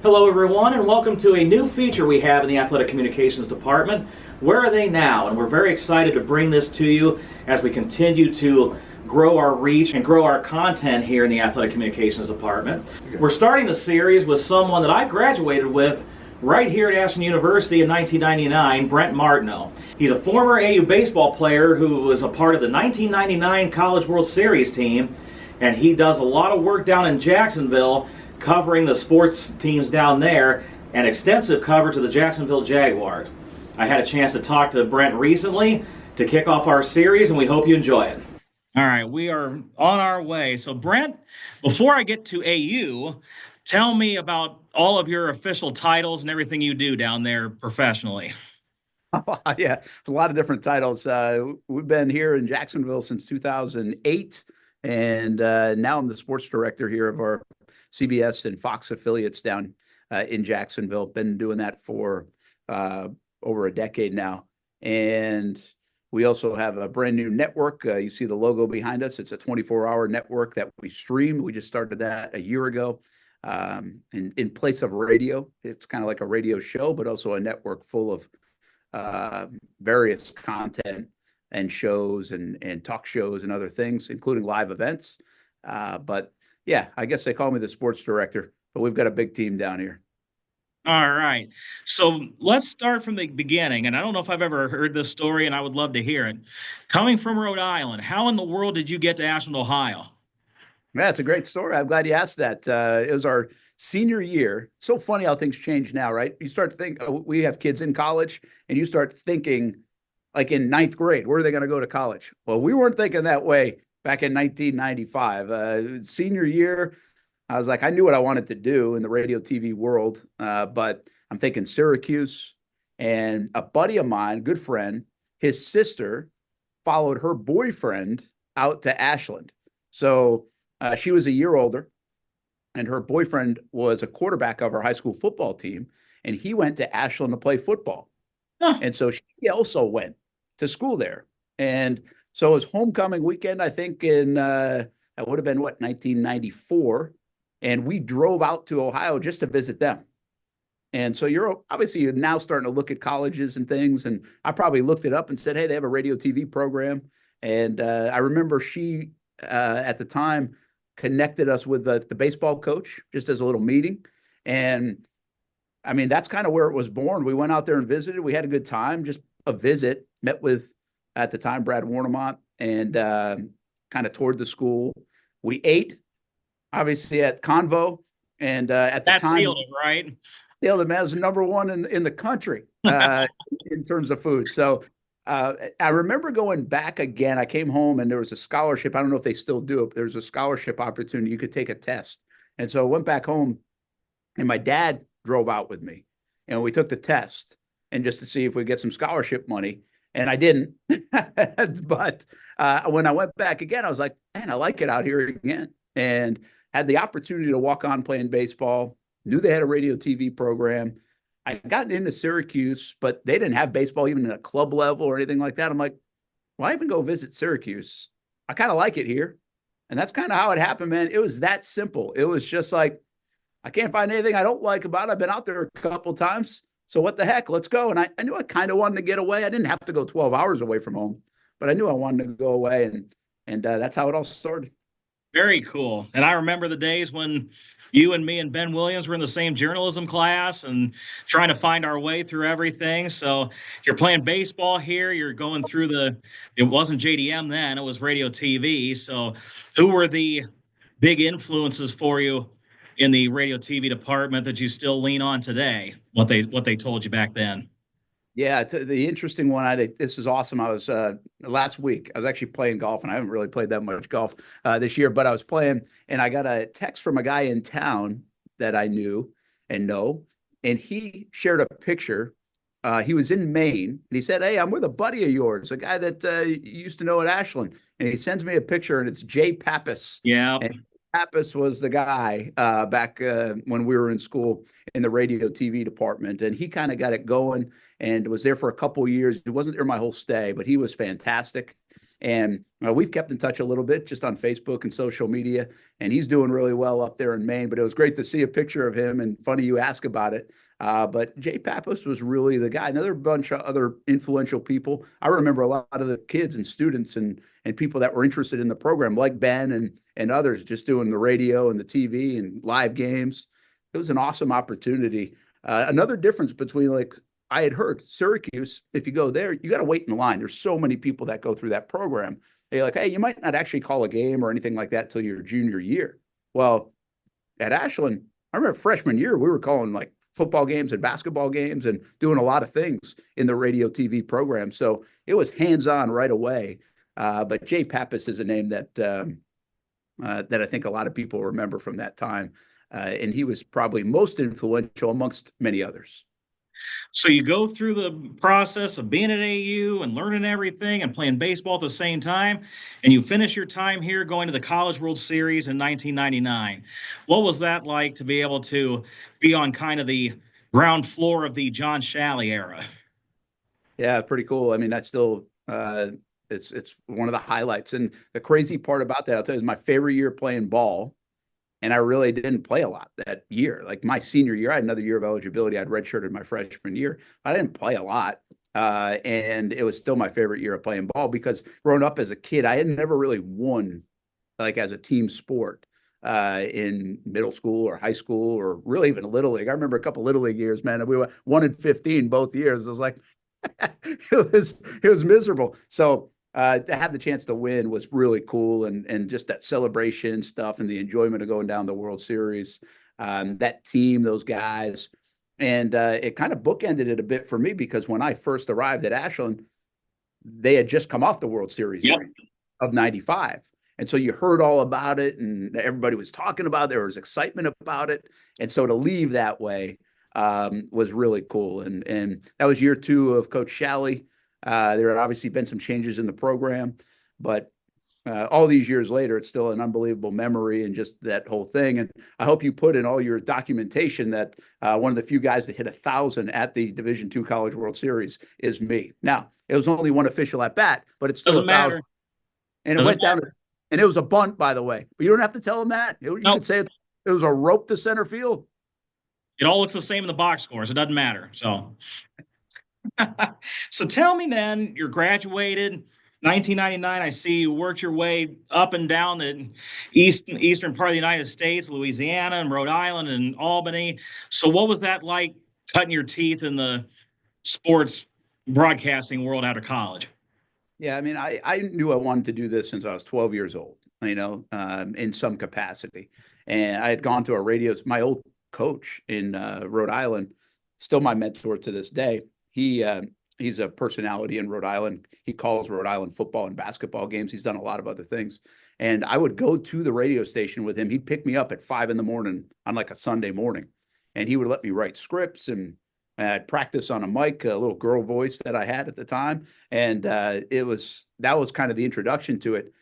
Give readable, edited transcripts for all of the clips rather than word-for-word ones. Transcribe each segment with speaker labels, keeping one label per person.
Speaker 1: Hello everyone, and welcome to a new feature we have in the Athletic Communications Department. Where are they now? And we're very excited to bring this to you as we continue to grow our reach and grow our content here in the Athletic Communications Department. We're starting the series with someone that I graduated with right here at Ashland University in 1999, Brent Martineau. He's a former AU baseball player who was a part of the 1999 College World Series team, and he does a lot of work down in Jacksonville covering the sports teams down there and extensive coverage of the Jacksonville Jaguars. I had a chance to talk to Brent recently to kick off our series, and we hope you enjoy it. All right, we are on our way. So Brent, before I get to AU, tell me about all of your official titles and everything you do down there professionally.
Speaker 2: Yeah, it's a lot of different titles. We've been here in Jacksonville since 2008, and now I'm the sports director here of our CBS and Fox affiliates down in Jacksonville. Been doing that for over a decade now. And we also have a brand new network. You see the logo behind us. It's a 24-hour network that we stream. We just started that a year ago. In place of radio, it's kind of like a radio show, but also a network full of various content and shows and talk shows and other things, including live events. But yeah, I guess they call me the sports director, but we've got a big team down here.
Speaker 1: All right. So let's start from the beginning. And I don't know if I've ever heard this story, and I would love to hear it. Coming from Rhode Island, how in the world did you get to Ashland, Ohio?
Speaker 2: Yeah, it's a great story. I'm glad you asked that. It was our senior year. So funny how things change now, right? You start to think, we have kids in college, and you start thinking, like in ninth grade, where are they going to go to college? Well, we weren't thinking that way back in 1995. Senior year, I was like, I knew what I wanted to do in the radio TV world, but I'm thinking Syracuse. And a buddy of mine, good friend, his sister followed her boyfriend out to Ashland. So she was a year older, and her boyfriend was a quarterback of our high school football team, and he went to Ashland to play football. Huh. And so she also went to school there. And so it was homecoming weekend, I think, in that would have been, 1994. And we drove out to Ohio just to visit them. And so you're now starting to look at colleges and things. And I probably looked it up and said, hey, they have a radio TV program. And I remember she, at the time, connected us with the baseball coach just as a little meeting. And I mean, that's kind of where it was born. We went out there and visited. We had a good time, just a visit, met with, at the time, Brad Warnemont, and kind of toured the school. We ate, obviously, at Convo. And at the time,
Speaker 1: sealed it, right?
Speaker 2: Sealed it, man. It was number one in the country in terms of food. So I remember going back again. I came home and there was a scholarship. I don't know if they still do it, but there was a scholarship opportunity. You could take a test. And so I went back home, and my dad drove out with me. And we took the test, and just to see if we get some scholarship money. And I didn't. But when I went back again, I was like, man, I like it out here again. And had the opportunity to walk on playing baseball, knew they had a radio TV program. I got into Syracuse, but they didn't have baseball even at a club level or anything like that. I'm like, why even go visit Syracuse? I kind of like it here. And that's kind of how it happened, man. It was that simple. It was just like, I can't find anything I don't like about it. I've been out there a couple times. So what the heck? Let's go. And I knew I kind of wanted to get away. I didn't have to go 12 hours away from home, but I knew I wanted to go away. And that's how it all started.
Speaker 1: Very cool. And I remember the days when you and me and Ben Williams were in the same journalism class and trying to find our way through everything. So you're playing baseball here. You're going through it wasn't JDM then, it was radio TV. So who were the big influences for you in the radio TV department that you still lean on today? What they told you back then?
Speaker 2: Yeah, the interesting one, this is awesome. I was last week, I was actually playing golf, and I haven't really played that much golf this year, but I was playing, and I got a text from a guy in town that I knew and know, and he shared a picture. He was in Maine, and he said, hey, I'm with a buddy of yours, a guy that you used to know at Ashland. And he sends me a picture, and it's Jay Pappas.
Speaker 1: Yeah.
Speaker 2: And Pappas was the guy back when we were in school in the radio TV department, and he kind of got it going and was there for a couple of years. He wasn't there my whole stay, but he was fantastic. And we've kept in touch a little bit just on Facebook and social media, and he's doing really well up there in Maine. But it was great to see a picture of him, and funny you ask about it. But Jay Pappas was really the guy. Another bunch of other influential people. I remember a lot of the kids and students and people that were interested in the program, like Ben and others, just doing the radio and the TV and live games. It was an awesome opportunity. Another difference between, like, I had heard Syracuse, if you go there, you got to wait in line. There's so many people that go through that program. They're like, hey, you might not actually call a game or anything like that till your junior year. Well, at Ashland, I remember freshman year, we were calling like football games and basketball games and doing a lot of things in the radio TV program. So it was hands-on right away. But Jay Pappas is a name that I think a lot of people remember from that time. And he was probably most influential amongst many others.
Speaker 1: So you go through the process of being at AU and learning everything and playing baseball at the same time, and you finish your time here going to the College World Series in 1999. What was that like to be able to be on kind of the ground floor of the John Shalley era?
Speaker 2: Yeah, pretty cool. I mean, that's still it's one of the highlights. And the crazy part about that, I'll tell you, is my favorite year playing ball. And I really didn't play a lot that year. Like my senior year, I had another year of eligibility. I'd redshirted my freshman year. I didn't play a lot. And it was still my favorite year of playing ball because growing up as a kid, I had never really won like as a team sport in middle school or high school or really even Little League. I remember a couple Little League years, man. We were 1-15 both years. I was like, it was miserable. So to have the chance to win was really cool, and just that celebration stuff and the enjoyment of going down the World Series, that team, those guys, and it kind of bookended it a bit for me because when I first arrived at Ashland, they had just come off the World Series of '95, and so you heard all about it, and everybody was talking about it. There was excitement about it, and so to leave that way was really cool, and that was year 2 of Coach Shalley. There had obviously been some changes in the program, but all these years later, it's still an unbelievable memory and just that whole thing. And I hope you put in all your documentation that one of the few guys that hit 1,000 at the Division II College World Series is me. Now, it was only one official at bat, but it's still
Speaker 1: Doesn't matter.
Speaker 2: And it went down, and it was a bunt, by the way. But you don't have to tell them that. You could say it was a rope to center field.
Speaker 1: It all looks the same in the box score, so it doesn't matter. So. So tell me then, you're graduated 1999. I see you worked your way up and down the eastern part of the United States, Louisiana and Rhode Island and Albany. So what was that like, cutting your teeth in the sports broadcasting world out of college?
Speaker 2: Yeah, I mean, I knew I wanted to do this since I was 12 years old, in some capacity. And I had gone to my old coach in Rhode Island, still my mentor to this day. He's a personality in Rhode Island. He calls Rhode Island football and basketball games. He's done a lot of other things. And I would go to the radio station with him. He'd pick me up at 5 a.m. on like a Sunday morning. And he would let me write scripts, and I'd practice on a mic, a little girl voice that I had at the time. And that was kind of the introduction to it.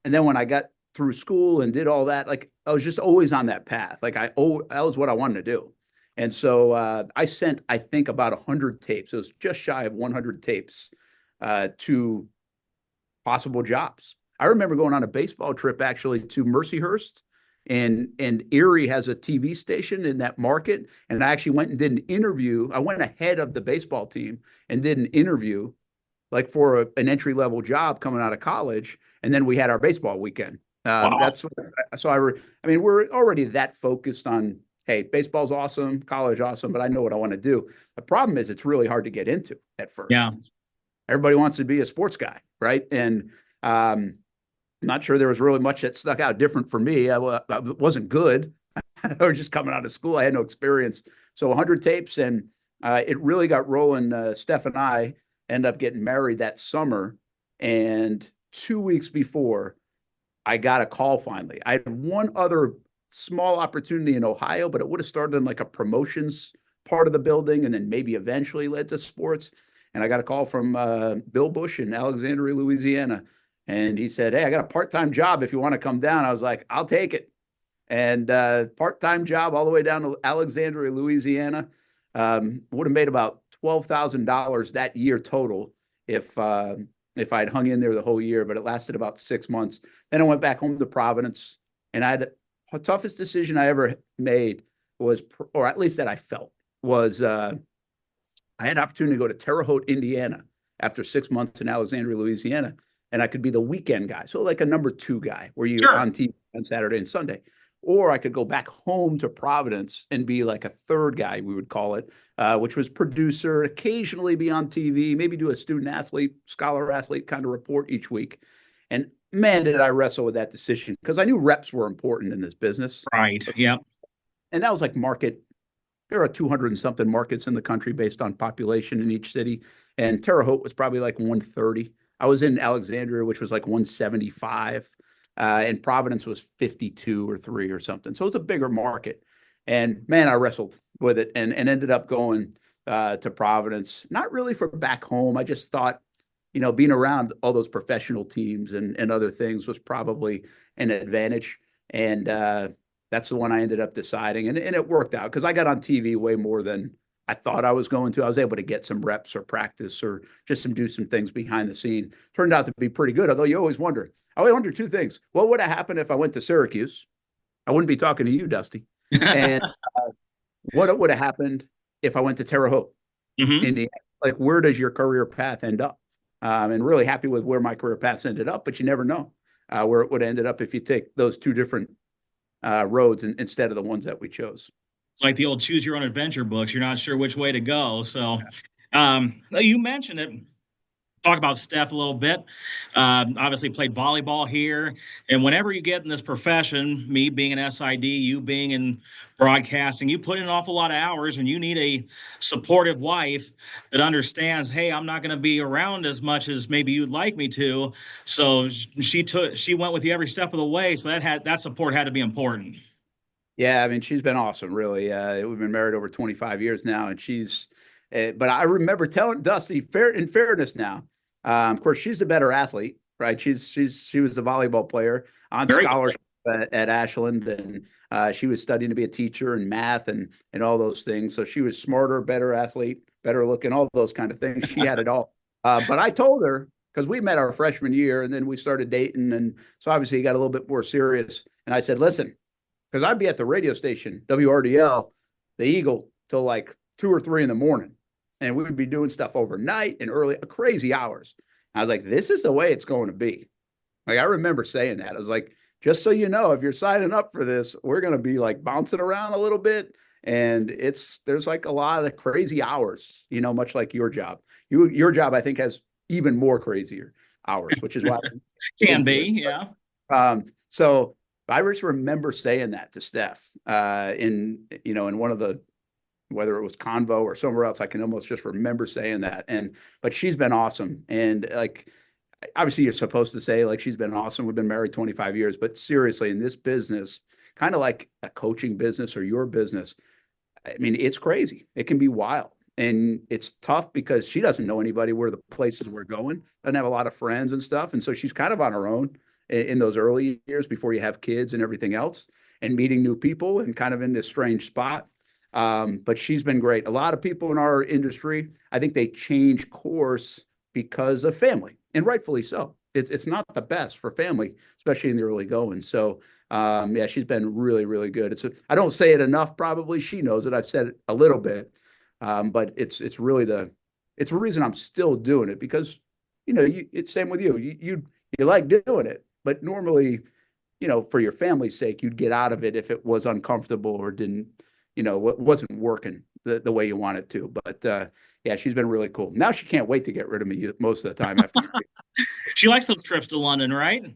Speaker 2: And then when I got through school and did all that, like I was just always on that path. Like that was what I wanted to do. And so I sent, I think, about 100 tapes. It was just shy of 100 tapes to possible jobs. I remember going on a baseball trip actually to Mercyhurst, and Erie has a TV station in that market. And I actually went and did an interview. I went ahead of the baseball team and did an interview like for an entry-level job coming out of college. And then we had our baseball weekend.
Speaker 1: Wow.
Speaker 2: I mean, we're already that focused on, hey, baseball's awesome, college awesome, but I know what I want to do. The problem is it's really hard to get into at first.
Speaker 1: Yeah.
Speaker 2: Everybody wants to be a sports guy, right? And I'm not sure there was really much that stuck out different for me. I wasn't good. I was just coming out of school. I had no experience. So 100 tapes, and it really got rolling. Steph and I ended up getting married that summer. And 2 weeks before, I got a call finally. I had one other small opportunity in Ohio, but it would have started in like a promotions part of the building and then maybe eventually led to sports. And I got a call from Bill Bush in Alexandria, Louisiana. And he said, hey, I got a part-time job if you want to come down. I was like, I'll take it. And part-time job all the way down to Alexandria, Louisiana. Would have made about $12,000 that year total if if I'd hung in there the whole year, but it lasted about 6 months. Then I went back home to Providence, and the toughest decision I ever made was, or at least that I felt, was I had an opportunity to go to Terre Haute, Indiana, after 6 months in Alexandria, Louisiana, and I could be the weekend guy, so like a number 2 guy, where you're
Speaker 1: Sure.
Speaker 2: on TV on Saturday and Sunday. Or I could go back home to Providence and be like a third guy, we would call it, which was producer, occasionally be on TV, maybe do a student athlete, scholar athlete kind of report each week. And man, did I wrestle with that decision, because I knew reps were important in this business.
Speaker 1: Right. Yep.
Speaker 2: And that was like market. There are 200 and something markets in the country based on population in each city. And Terre Haute was probably like 130. I was in Alexandria, which was like 175. And Providence was 52 or 3 or something. So it's a bigger market. And man, I wrestled with it and ended up going to Providence, not really for back home. I just thought, being around all those professional teams and other things was probably an advantage. And that's the one I ended up deciding. And it worked out, because I got on TV way more than I thought I was going to. I was able to get some reps or practice or just do some things behind the scene. Turned out to be pretty good, although you always wonder. I always wonder 2 things. What would have happened if I went to Syracuse? I wouldn't be talking to you, Dusty. And what would have happened if I went to Terre Haute, Indiana? Like, where does your career path end up? And really happy with where my career paths ended up, but you never know where it would have ended up if you take those 2 different roads instead of the ones that we chose.
Speaker 1: It's like the old choose your own adventure books. You're not sure which way to go. So you mentioned it. Talk about Steph a little bit. Obviously played volleyball here. And whenever you get in this profession, me being an SID, you being in broadcasting, you put in an awful lot of hours, and you need a supportive wife that understands, hey, I'm not going to be around as much as maybe you'd like me to. So she went with you every step of the way. So that support had to be important.
Speaker 2: Yeah, I mean, she's been awesome, really. We've been married over 25 years now, and but I remember telling Dusty, in fairness now, of course, she's the better athlete, right? She was the volleyball player on scholarship at Ashland, and she was studying to be a teacher and math and all those things. So she was smarter, better athlete, better looking, all those kind of things. She had it all. But I told her, because we met our freshman year, and then we started dating, and so obviously he got a little bit more serious. And I said, listen, because I'd be at the radio station, WRDL, the Eagle, till like 2 or 3 in the morning. And we would be doing stuff overnight and early, crazy hours. I was like, this is the way it's going to be. Like, I remember saying that. I was like, just so you know, if you're signing up for this, we're going to be like bouncing around a little bit. And there's like a lot of crazy hours, much like your job. Your job, I think, has even more crazier hours, which is why
Speaker 1: can be, yeah.
Speaker 2: So I just remember saying that to Steph in one of the, whether it was Convo or somewhere else, I can almost just remember saying that. But she's been awesome. And like, obviously you're supposed to say like, she's been awesome. We've been married 25 years, but seriously, in this business, kind of like a coaching business or your business, I mean, it's crazy. It can be wild. And it's tough because she doesn't know anybody where the places we're going, doesn't have a lot of friends and stuff. And so she's kind of on her own in those early years before you have kids and everything else, and meeting new people and kind of in this strange spot. But she's been great. A lot of people in our industry, I think they change course because of family, and rightfully so. It's not the best for family, especially in the early going. So, yeah, she's been really, really good. I don't say it enough. Probably she knows it. I've said it a little bit, but it's really it's the reason I'm still doing it, because, it's same with you. You like doing it, but normally, for your family's sake, you'd get out of it if it was uncomfortable or didn't, wasn't working the way you want it to. But yeah, she's been really cool. Now she can't wait to get rid of me most of the time after.
Speaker 1: She likes those trips to London, right?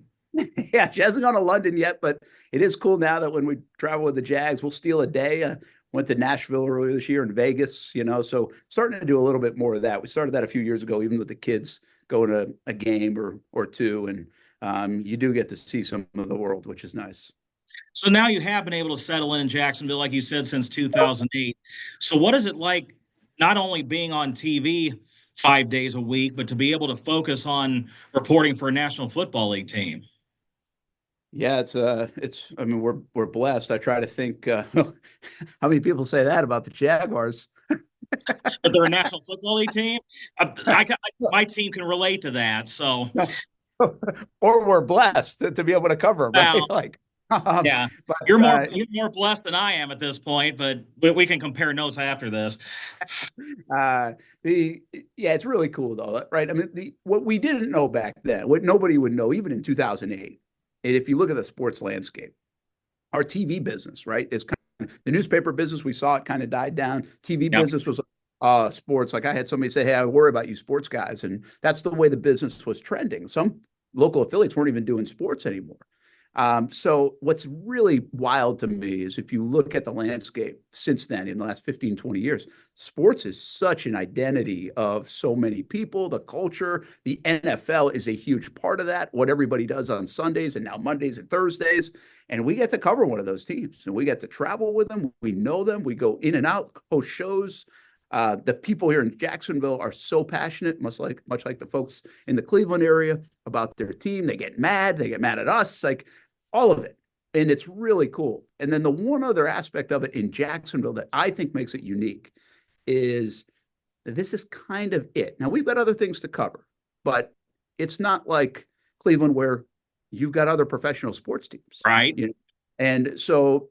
Speaker 2: Yeah, she hasn't gone to London yet, but it is cool now that when we travel with the Jags, we'll steal a day. Went to Nashville earlier this year, and Vegas, so starting to do a little bit more of that. We started that a few years ago, even with the kids going to a game or 2, and you do get to see some of the world, which is nice.
Speaker 1: So now you have been able to settle in Jacksonville, like you said, since 2008. So what is it like not only being on TV 5 days a week, but to be able to focus on reporting for a National Football League team?
Speaker 2: Yeah, I mean, we're blessed. I try to think, how many people say that about the Jaguars?
Speaker 3: but they're a National Football League team. My team can relate to that. So,
Speaker 2: Or we're blessed to be able to cover them, right?
Speaker 3: well,
Speaker 2: Like,
Speaker 3: yeah,
Speaker 2: but
Speaker 3: you're more blessed than I am at this point, but we can compare notes after this.
Speaker 2: uh, the yeah, it's really cool though, right? I mean, what we didn't know back then, what nobody would know, even in 2008, and if you look at the sports landscape, our TV business, right, is kind of the newspaper business. We saw it kind of died down. TV
Speaker 3: Yep.
Speaker 2: business was sports. Like I had somebody say, "Hey, I worry about you sports guys," and that's the way the business was trending. Some local affiliates weren't even doing sports anymore. So what's really wild to me is if you look at the landscape since then in the last 15, 20 years, sports is such an identity of so many people, the culture, the NFL is a huge part of that, what everybody does on Sundays and now Mondays and Thursdays. And we get to cover one of those teams and we get to travel with them. We know them. We go in and out, host shows. The people here in Jacksonville are so passionate, much like the folks in the Cleveland area about their team. They get mad at us. Like all of it. And it's really cool. And then the one other aspect of it in Jacksonville that I think makes it unique is that this is kind of it. Now, we've got other things to cover, but it's not like Cleveland where you've got other professional sports teams.
Speaker 3: Right.
Speaker 2: You know? And so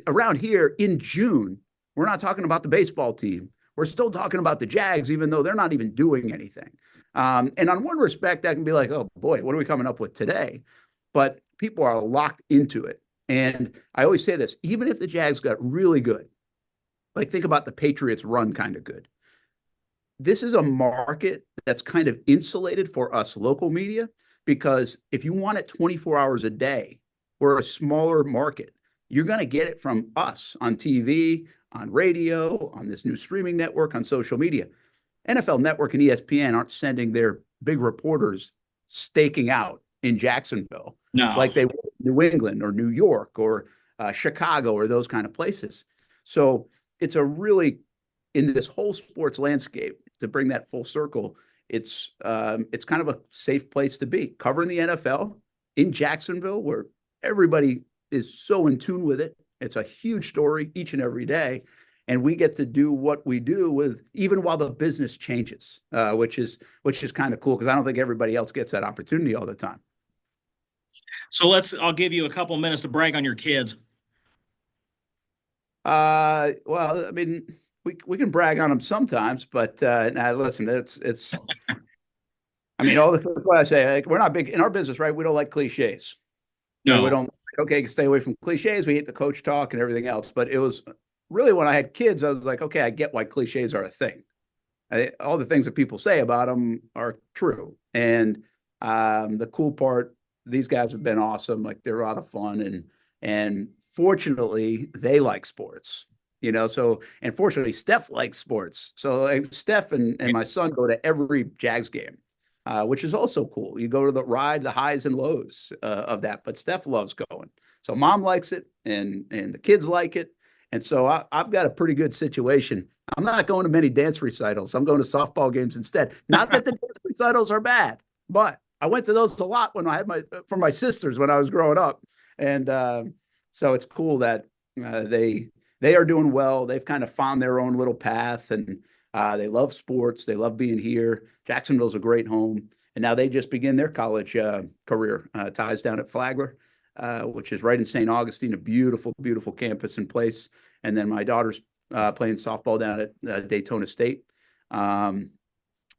Speaker 2: around here in June, we're not talking about the baseball team. We're still talking about the Jags, even though they're not even doing anything. And on one respect, that can be like, oh boy, what are we coming up with today? But people are locked into it. And I always say this, even if the Jags got really good, like think about the Patriots run kind of good. This is a market that's kind of insulated for us local media, because if you want it 24 hours a day, we're a smaller market. You're going to get it from us on TV, on radio, on this new streaming network, on social media. NFL Network and ESPN aren't sending their big reporters staking out in Jacksonville
Speaker 3: No.
Speaker 2: like they were in New England or New York or Chicago or those kind of places. So it's a really, in this whole sports landscape, to bring that full circle, it's kind of a safe place to be. Covering the NFL in Jacksonville, where everybody is so in tune with it. It's a huge story each and every day. And we get to do what we do with even while the business changes, which is kind of cool because I don't think everybody else gets that opportunity all the time.
Speaker 3: So I'll give you a couple minutes to brag on your kids.
Speaker 2: Well, I mean, we can brag on them sometimes, but now listen, it's. I mean, all the things I say, like, we're not big in our business, right? We don't like cliches.
Speaker 3: No,
Speaker 2: we don't. Okay, stay away from cliches. We hate the coach talk and everything else. But it was really when I had kids, I was like, okay, I get why cliches are a thing. All the things that people say about them are true. And the cool part, these guys have been awesome. Like they're a lot of fun, and fortunately, they like sports. You know, so and fortunately, Steph likes sports. So like, Steph and my son go to every Jags game. Which is also cool. You go to the ride, the highs and lows of that. But Steph loves going. So mom likes it, and the kids like it. And so I've got a pretty good situation. I'm not going to many dance recitals. I'm going to softball games instead. Not that the dance recitals are bad, but I went to those a lot when I had for my sisters when I was growing up. And so it's cool that they are doing well. They've kind of found their own little path, and they love sports. They love being here. Jacksonville's a great home. And now they just begin their college career. Ties down at Flagler, which is right in St. Augustine, a beautiful, beautiful campus and place. And then my daughter's playing softball down at Daytona State,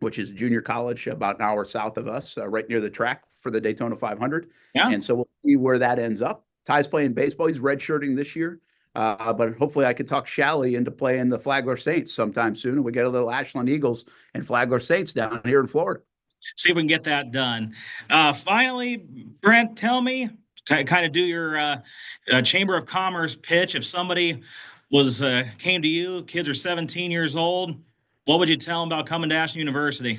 Speaker 2: which is a junior college about an hour south of us, right near the track for the Daytona 500.
Speaker 3: Yeah.
Speaker 2: And so we'll see where that ends up. Ty's playing baseball. He's redshirting this year. But hopefully I can talk Shally into playing the Flagler Saints sometime soon. And we get a little Ashland Eagles and Flagler Saints down here in Florida.
Speaker 3: See if we can get that done. Finally, Brent, tell me, kind of do your Chamber of Commerce pitch. If somebody came to you, kids are 17 years old, what would you tell them about coming to Ashland University?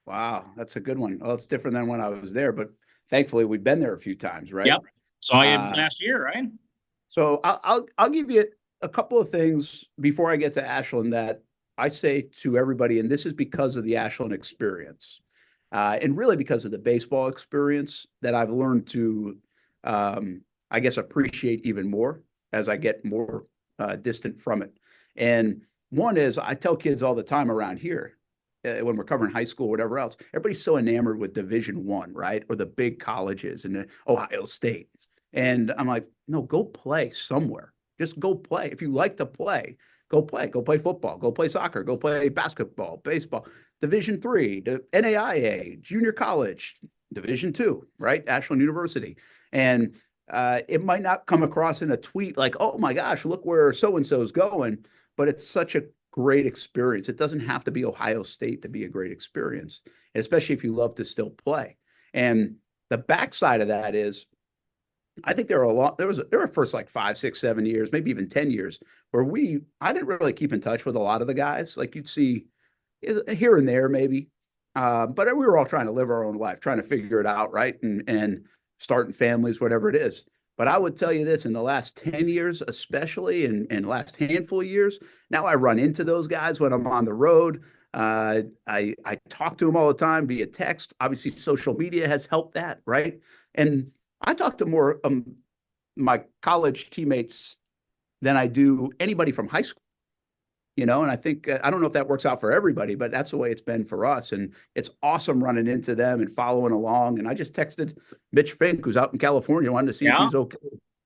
Speaker 2: Wow, that's a good one. Well, it's different than when I was there, but thankfully we've been there a few times, right?
Speaker 3: Yep. Saw you last year, right?
Speaker 2: So I'll give you a couple of things before I get to Ashland that I say to everybody, and this is because of the Ashland experience, and really because of the baseball experience that I've learned to, I guess, appreciate even more as I get more distant from it. And One is I tell kids all the time around here when we're covering high school, whatever else, everybody's so enamored with Division I, right? Or the big colleges and Ohio State. And I'm like, no, go play somewhere. Just go play. If you like to play, go play. Go play football. Go play soccer. Go play basketball, baseball. Division III, the NAIA, junior college, Division II, right? Ashland University. And it might not come across in a tweet like, oh my gosh, look where so-and-so is going, but it's such a great experience. It doesn't have to be Ohio State to be a great experience, especially if you love to still play. And the backside of that is, I think there were first like 5, 6, 7 years, maybe even 10 years where I didn't really keep in touch with a lot of the guys. Like you'd see here and there maybe, but we were all trying to live our own life, trying to figure it out, right? And starting families, whatever it is. But I would tell you this, in the last 10 years, especially, and last handful of years, now I run into those guys when I'm on the road. I talk to them all the time via text. Obviously, social media has helped that, right? And I talk to more my college teammates than I do anybody from high school. And I think, I don't know if that works out for everybody, but that's the way it's been for us. And it's awesome running into them and following along. And I just texted Mitch Fink, who's out in California, wanted to see if he's okay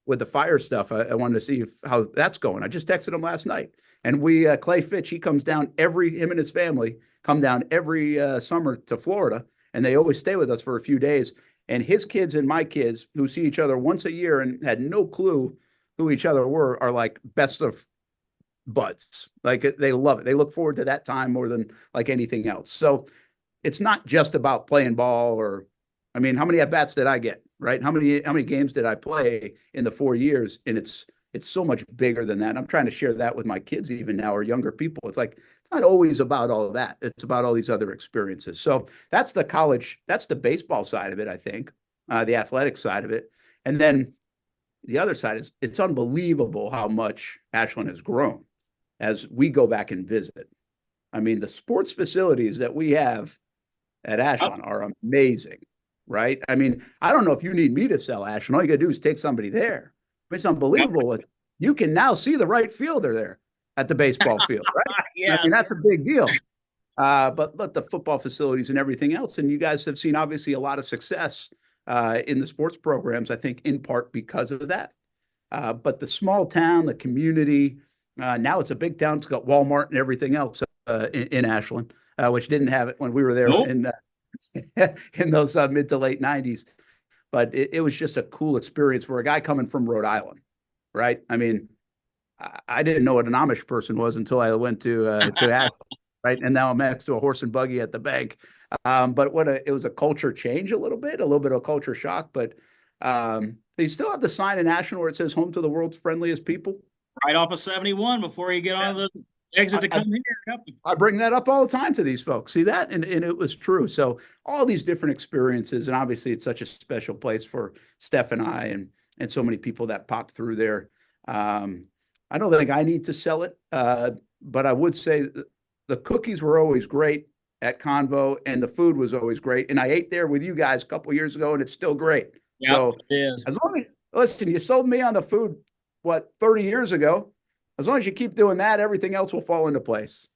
Speaker 2: with the fire stuff. I wanted to see how that's going. I just texted him last night. And Clay Fitch, he comes down him and his family come down every summer to Florida, and they always stay with us for a few days. And his kids and my kids, who see each other once a year and had no clue who each other were, are like best of buds. Like they love it. They look forward to that time more than like anything else. So it's not just about playing ball how many at bats did I get, right? How many games did I play in the 4 years? And it's so much bigger than that. And I'm trying to share that with my kids even now, or younger people. It's like, it's not always about all of that. It's about all these other experiences. So that's the baseball side of it, I think, the athletic side of it. And then the other side is, it's unbelievable how much Ashland has grown as we go back and visit. I mean, the sports facilities that we have at Ashland are amazing, right? I mean, I don't know if you need me to sell Ashland. All you got to do is take somebody there. It's unbelievable. You can now see the right fielder there at the baseball field, right?
Speaker 3: Yes.
Speaker 2: I mean, that's a big deal. But the football facilities and everything else, and you guys have seen obviously a lot of success in the sports programs, I think in part because of that. But the small town, the community, now it's a big town. It's got Walmart and everything else in Ashland, which didn't have it when we were there in those mid to late 90s. But it was just a cool experience for a guy coming from Rhode Island, right? I mean, I didn't know what an Amish person was until I went to Ashland, right? And now I'm next to a horse and buggy at the bank. But it was a culture change a little bit of a culture shock. But you still have the sign in Ashland where it says "Home to the world's friendliest people."
Speaker 3: Right off of 71 before you get on the exit to come here. Yep.
Speaker 2: I bring that up all the time to these folks. See that? And it was true. So all these different experiences, and obviously it's such a special place for Steph and I and so many people that pop through there. I don't think I need to sell it, but I would say the cookies were always great at Convo, and the food was always great. And I ate there with you guys a couple of years ago, and it's still great.
Speaker 3: Yep,
Speaker 2: so
Speaker 3: it is.
Speaker 2: as long as, listen, you sold me on the food, 30 years ago? As long as you keep doing that, everything else will fall into place.